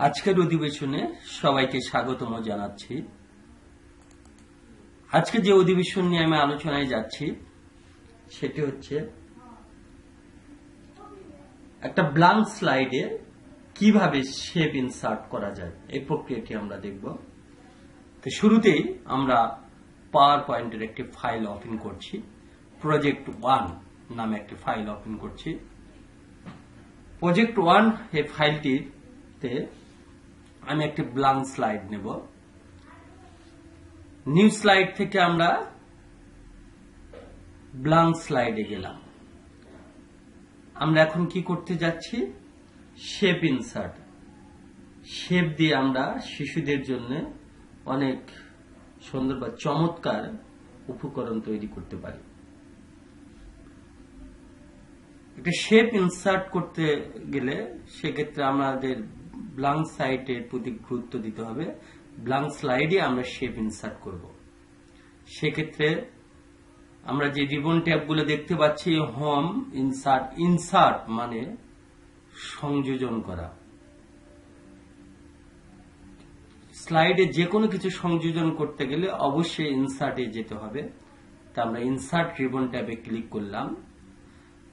আজকের অধিবেশনে সবাইকে স্বাগতম জানাচ্ছি। আজকে যে অধিবেশন নিয়ে আমি আলোচনায় যাচ্ছি সেটি হচ্ছে একটা ব্ল্যাঙ্ক স্লাইডে কিভাবে শেপ ইনসার্ট করা যায়, এই প্রক্রিয়াটি আমরা দেখব। তো শুরুতেই আমরা পাওয়ার পয়েন্টের একটি ফাইল ওপেন করছি, প্রজেক্ট 1 নামে একটি ফাইল ওপেন করছি। প্রজেক্ট 1 এই ফাইলটিতে আমি একটি ব্ল্যাঙ্ক স্লাইড নেব। নিউ স্লাইড থেকে আমরা ব্ল্যাঙ্ক স্লাইডে গেলাম। আমরা এখন কি করতে যাচ্ছি? Shape insert. শেপ দিয়ে আমরা শিশুদের জন্য অনেক সুন্দর বা চমৎকার উপকরণ তৈরি করতে পারি। একটা শেপ ইনসার্ট করতে গেলে সেক্ষেত্রে আমাদের ব্ল্যাঙ্ক স্লাইডের প্রতি গুরুত্ব দিতে হবে। ব্ল্যাঙ্ক স্লাইডে আমরা শেপ ইনসার্ট করব। সেক্ষেত্রে আমরা যে রিবন ট্যাবগুলো দেখতে পাচ্ছি, হোম, ইনসার্ট। ইনসার্ট মানে সংযোজন করা। স্লাইডে যে কোনো কিছু সংযোজন করতে গেলে অবশ্যই ইনসার্টে যেতে হবে। তা আমরা ইনসার্ট রিবন ট্যাবে ক্লিক করলাম।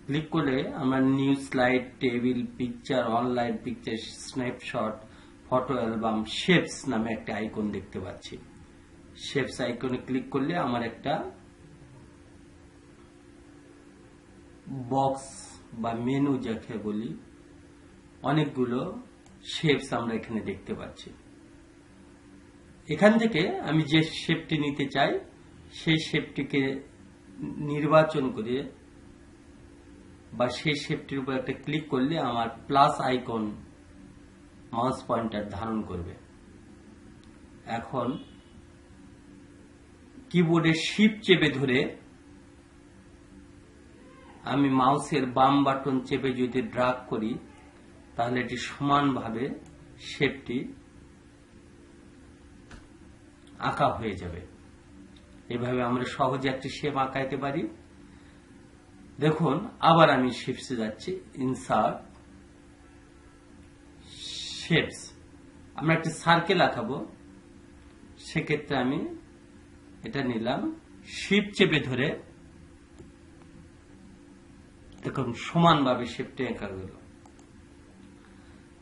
ক্লিক করলে আমরা new slide, table, picture, online picture, snapshot, photo album, shapes নামে একটা আইকন দেখতে পাচ্ছি। শেপস আইকনে ক্লিক করলে আমার একটা বক্স বা মেনু যাকে বলি, অনেকগুলো শেপস আমরা এখানে দেখতে পাচ্ছি। এখান থেকে আমি যে শেপটি নিতে চাই সেই শেপটিকে নির্বাচন করে বা সেই শেপটির উপর একটা ক্লিক করলে আমার প্লাস আইকন মাউস পয়েন্টার ধারণ করবে। এখন কিবোর্ডের শিফট চেপে ধরে আমি মাউসের বাম বাটন চেপে যদি ড্রাগ করি তাহলে এটি সমানভাবে শেপটি আঁকা হয়ে যাবে। এভাবে আমরা সহজে একটি শেপ আঁকাইতে পারি। দেখুন, আবার আমি শেপসে যাচ্ছি, ইনসার্ট, শেপস। আমরা একটি সার্কেল আঁকাবো। সেক্ষেত্রে আমি এটা নিলাম, শিফট চেপে ধরে দেখুন সমানভাবে শেপটি আঁকা গেল।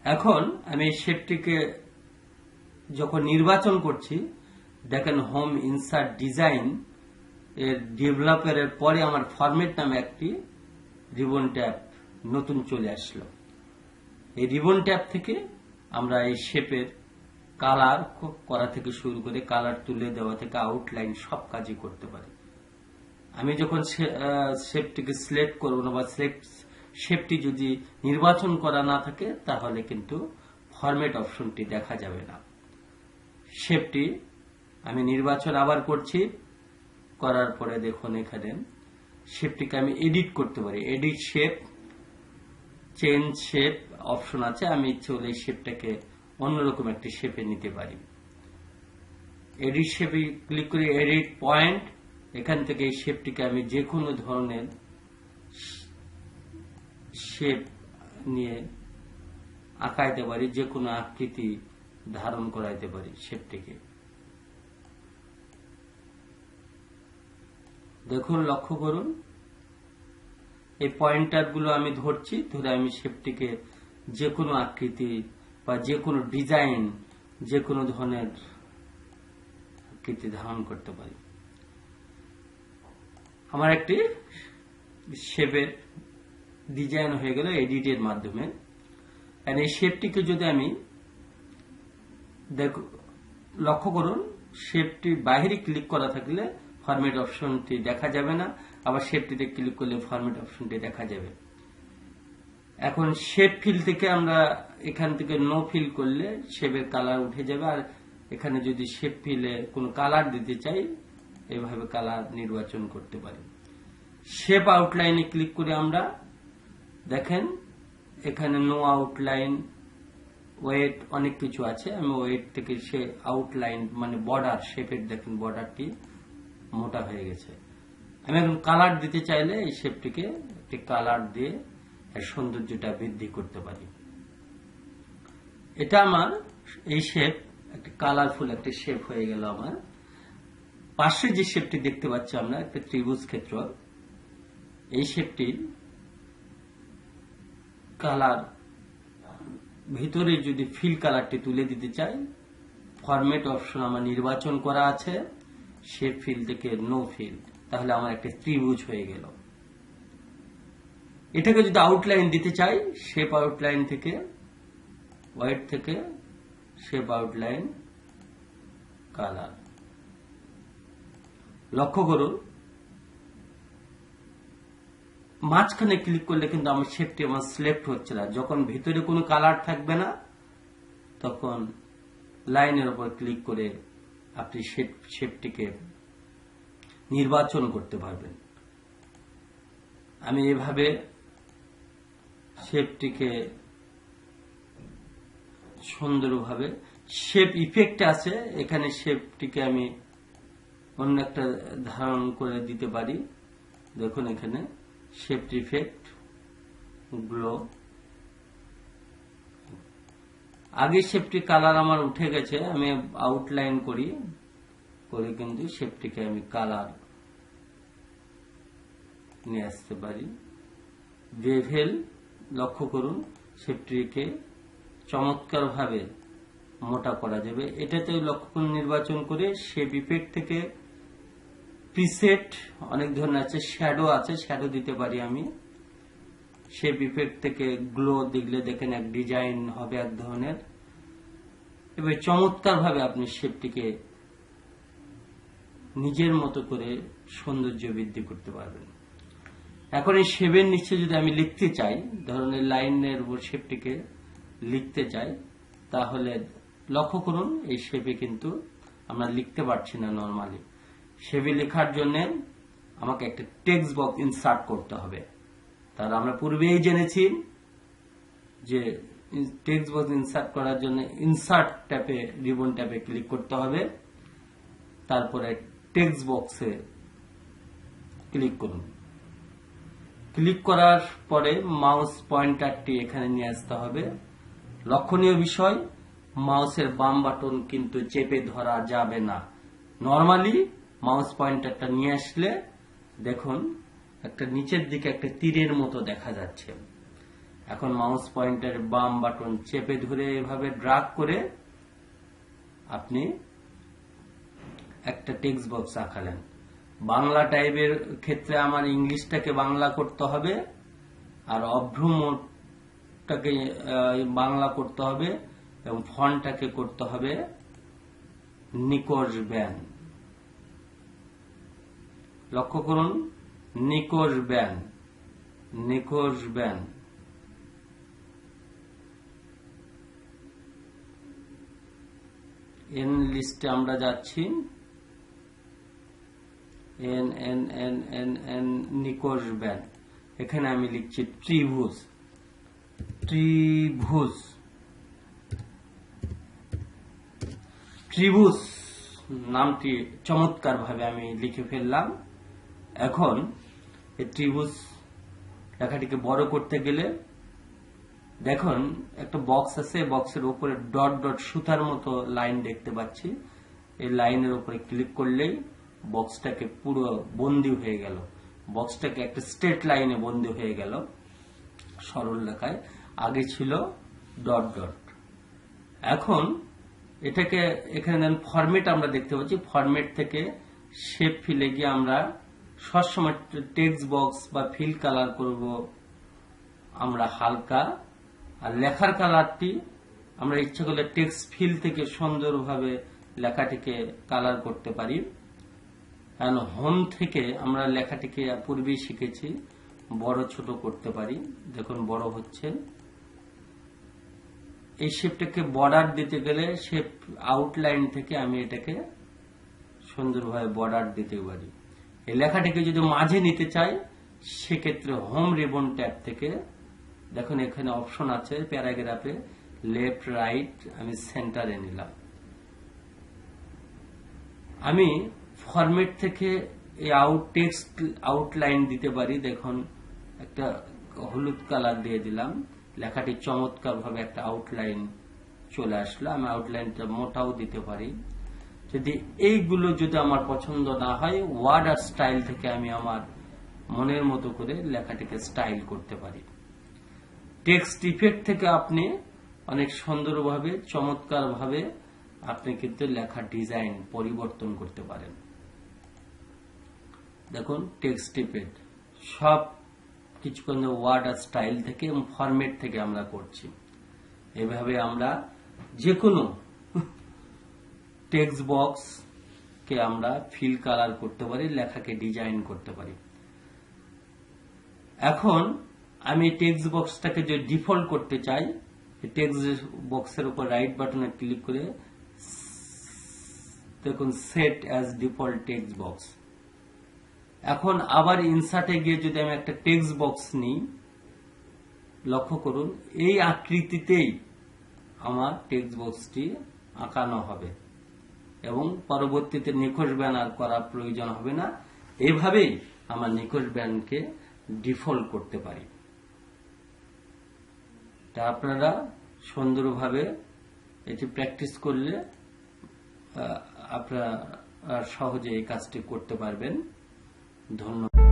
এখন আমি এই শেপটিকে যখন নির্বাচন করছি, দেখেন হোম, ইনসার্ট, ডিজাইন এর ডেভেলপারের পরে আমার ফরম্যাট নামে একটি রিবন ট্যাব নতুন চলে আসলো। এই রিবন ট্যাব থেকে আমরা এই শেপের কালার করা থেকে শুরু করে কালার তুলে দেওয়া থেকে আউটলাইন সব কাজই করতে পারি। আমি যখন শেপটিকে সিলেক্ট করব না বা শেপটি যদি নির্বাচন করা না থাকে তাহলে কিন্তু ফরম্যাট অপশনটি দেখা যাবে না। শেপটি আমি নির্বাচন আবার করছি, করার পরে দেখুন এখানে শেপটিকে আমি এডিট করতে পারি। Edit shape, change shape option আছে। আমি ইচ্ছে হলে এই শেপটাকে অন্যরকম একটি শেপে নিতে পারি। এডিট শেপে ক্লিক করে এডিট পয়েন্ট, এখান থেকে এই শেপটিকে আমি যে কোনো ধরনের শেপ নিয়ে আঁকাইতে পারি, যে কোনো আকৃতি ধারণ করাইতে পারি শেপটিকে। দেখুন, লক্ষ্য করুন, এই পয়েন্টারগুলো আমি ধরছি, ধরে আমি শেপটিকে যে কোনো আকৃতি বা যে কোনো ডিজাইন, যে কোনো ধরনের আকৃতি ধারণ করতে পারি। আমার একটি শেপের ডিজাইন হয়ে গেল এডিটের মাধ্যমে। এই শেপটিকে যদি আমি লক্ষ্য করুন, শেপটি বাইরে ক্লিক করা থাকলে ফরম্যাট অপশনটি দেখা যাবে না, আবার শেপটিতে ক্লিক করলে ফরম্যাট অপশনটি দেখা যাবে। এখন শেপ ফিল থেকে আমরা এখান থেকে নো ফিল করলে শেপের কালার উঠে যাবে। আর এখানে যদি শেপ ফিলে কোনো কালার দিতে চাই, এভাবে কালার নির্বাচন করতে পারি। শেপ আউটলাইনে ক্লিক করে আমরা দেখেন এখানে নো আউটলাইন, ওয়েট, অনেক কিছু আছে। আমি ওয়েট থেকে সে আউটলাইন মানে বর্ডার, শেপের দেখেন বর্ডারটি মোটা হয়ে গেছে। আমি এখন কালার দিতে চাইলে এই শেপটিকে একটি কালার দিয়ে এর সৌন্দর্যটা বৃদ্ধি করতে পারি। এটা আমার এই শেপ একটা কালারফুল একটা শেপ হয়ে গেল। আমার পাশে যে শেপটি দেখতে পাচ্ছি আমরা একটা ত্রিভুজ ক্ষেত্র, এই শেপটির কালার ভিতরে যদি ফিল কালারটি তুলে দিতে চাই, ফরম্যাট অপশন আমার নির্বাচন করা আছে, শেপ ফিল থেকে নো ফিল, তাহলে আমার একটা ত্রিভুজ হয়ে গেল। এটাকে যদি আউটলাইন দিতে চাই, শেপ আউটলাইন থেকে হোয়াইট থেকে শেপ আউটলাইন কালার। লক্ষ্য করুন মাঝখানে ক্লিক করলে কিন্তু আমার শেপটি আমার সিলেক্ট হচ্ছে না। যখন ভিতরে কোনো কালার থাকবে না তখন লাইনের উপর ক্লিক করে আপনি শেপটিকে নির্বাচন করতে পারবেন। আমি এভাবে শেপটিকে সুন্দরভাবে, শেপ ইফেক্ট আছে এখানে, শেপটিকে আমি অন্য একটা ধারণ করে দিতে পারি। দেখুন এখানে শেপ ইফেক্ট, গ্লো। আগে শেপটি কালার আমার উঠে গেছে, আমি আউটলাইন করি কিন্তু শেপটিকে আমি কালার নিয়ে আসতে পারি। বেভেল, লক্ষ্য করুন শেপটিকে চমৎকার ভাবে মোটা করা যাবে। এটাতে লক্ষ্য করুন নির্বাচন করে শেপ ইফেক্ট থেকে প্রিসেট অনেক ধরনের আছে, শ্যাডো আছে, শ্যাডো দিতে পারি আমি। শেপ ইফেক্ট থেকে গ্লো দিলে দেখেন এক ডিজাইন হবে এক ধরনের। এবার চমৎকার ভাবে আপনি শেপটিকে নিজের মতো করে সৌন্দর্য বৃদ্ধি করতে পারবেন। এখন এই শেপের নিচে যদি আমি লিখতে চাই, ধরনের লাইনের উপর শেপটিকে লিখতে চাই, তাহলে লক্ষ্য করুন এই শেপে কিন্তু আমরা লিখতে পারছি না। নর্মালি শেপে লেখার জন্য আমাকে একটা টেক্সট বক্স ইনসার্ট করতে হবে। তাহলে আমরা পূর্বেই জেনেছি যে টেক্সট বক্স ইনসার্ট করার জন্য ইনসার্ট ট্যাবে, রিবন ট্যাবে ক্লিক করতে হবে, তারপরে টেক্সট বক্সে ক্লিক করুন। ক্লিক করার পরে মাউস পয়েন্টারটি এখানে নিয়ে আসতে হবে। লক্ষণীয় বিষয়, মাউসের বাম বাটন কিন্তু চেপে ধরা যাবে না। নরমালি মাউস পয়েন্টারটা নিয়ে আসলে দেখুন একটা নিচের দিকে একটা তীরের মতো দেখা যাচ্ছে। এখন মাউস পয়েন্টারের বাম বাটন চেপে ধরে এভাবে ড্রাগ করে আপনি একটা টেক্সট বক্স আঁকালেন। বাংলা টাইপের ক্ষেত্রে আমার ইংলিশটাকে বাংলা করতে হবে, আর অভ্রমটাকে বাংলা করতে হবে, এবং ফন্টটাকে করতে হবে নিকোজ ব্যান। লক্ষ্য করুন নিকোজ ব্যান, নিকোজ ব্যান। এন লিস্টে আমরা যাচ্ছি, N N N N N নিকোজ ব্যান। এখানে আমি লিখছি ত্রিভুজ, ত্রিভুজ, ত্রিভুজ নামটি চমৎকার ভাবে আমি লিখে ফেললাম। এখন এই ত্রিভুজ লেখাটিকে বড় করতে গেলে দেখুন একটা বক্স আছে, বক্সের উপরে ডট ডট সুতার মতো লাইন দেখতে পাচ্ছি। এই লাইনের উপরে ক্লিক করলেই বক্সটাকে পুরো বন্দি হয়ে গেল, বক্সটাকে একটা স্ট্রেট লাইনে বন্দি হয়ে গেল সরল রেখায়। আগে ছিল ডট ডট। এখন এটাকে এখানে ফরম্যাট আমরা দেখতে পাচ্ছি, ফরম্যাট থেকে শেপ ফিলে গিয়ে আমরা সবসময় টেক্সট বক্স বা ফিল কালার করব আমরা হালকা, আর লেখার কালারটি আমরা ইচ্ছা করলে টেক্সট ফিল থেকে সুন্দরভাবে লেখাটিকে কালার করতে পারি। কারণ হোম থেকে আমরা লেখাটিকে পূর্বেই শিখেছি বড় ছোট করতে পারি। দেখুন বড় হচ্ছে। এই শেপটাকে বর্ডার দিতে গেলে শেপ আউটলাইন থেকে আমি এটাকে সুন্দরভাবে বর্ডার দিতে পারি। এই লেখাটিকে যদি মাঝে নিতে চাই সেক্ষেত্রে হোম রিবন ট্যাব থেকে দেখুন এখানে অপশন আছে প্যারাগ্রাফে, লেফট রাইট, আমি সেন্টারে নিলাম। আমি ফরম্যাট থেকে এই টেক্সট আউটলাইন দিতে পারি। দেখুন একটা হলুদ কালার দিয়ে দিলাম, লেখাটি চমৎকার ভাবে একটা আউটলাইন চলে আসলো। আমি আউটলাইনটা মোটাও দিতে পারি। যদি এইগুলো যদি আমার পছন্দ না হয়, ওয়ার্ড আর স্টাইল থেকে আমি আমার মনের মতো করে লেখাটিকে স্টাইল করতে পারি। টেক্সট ইফেক্ট থেকে আপনি অনেক সুন্দরভাবে, চমৎকারভাবে আপনি কিন্তু লেখার ডিজাইন পরিবর্তন করতে পারেন। দেখুন, টেক্সট ইফেক্ট সব কিছু কিন্তু ওয়ার্ড আর স্টাইল থেকে এবং ফরম্যাট থেকে আমরা করছি। এভাবে আমরা যে কোনো টেক্সট বক্স কে আমরা ফিল কালার করতে পারি, লেখাকে ডিজাইন করতে পারি। এখন আমি টেক্সট বক্সটাকে যে ডিফল্ট করতে চাই, টেক্সট বক্সের উপর রাইট বাটনে ক্লিক করে দেখুন set as default text box. এখন আবার ইনসার্টে গিয়ে যদি আমি একটা টেক্সট বক্স নিই, লক্ষ্য করুন এই আকৃতিতেই আমার টেক্সট বক্সটি আঁকানো হবে এবং পরবর্তীতে নিখোঁজ ব্যানার করার প্রয়োজন হবে না। এভাবেই আমার নিখোঁজ ব্যানকে ডিফল্ট করতে পারি। তা আপনারা সুন্দরভাবে এটি প্র্যাকটিস করলে আপনারা সহজে এই কাজটি করতে পারবেন। ধন্যবাদ।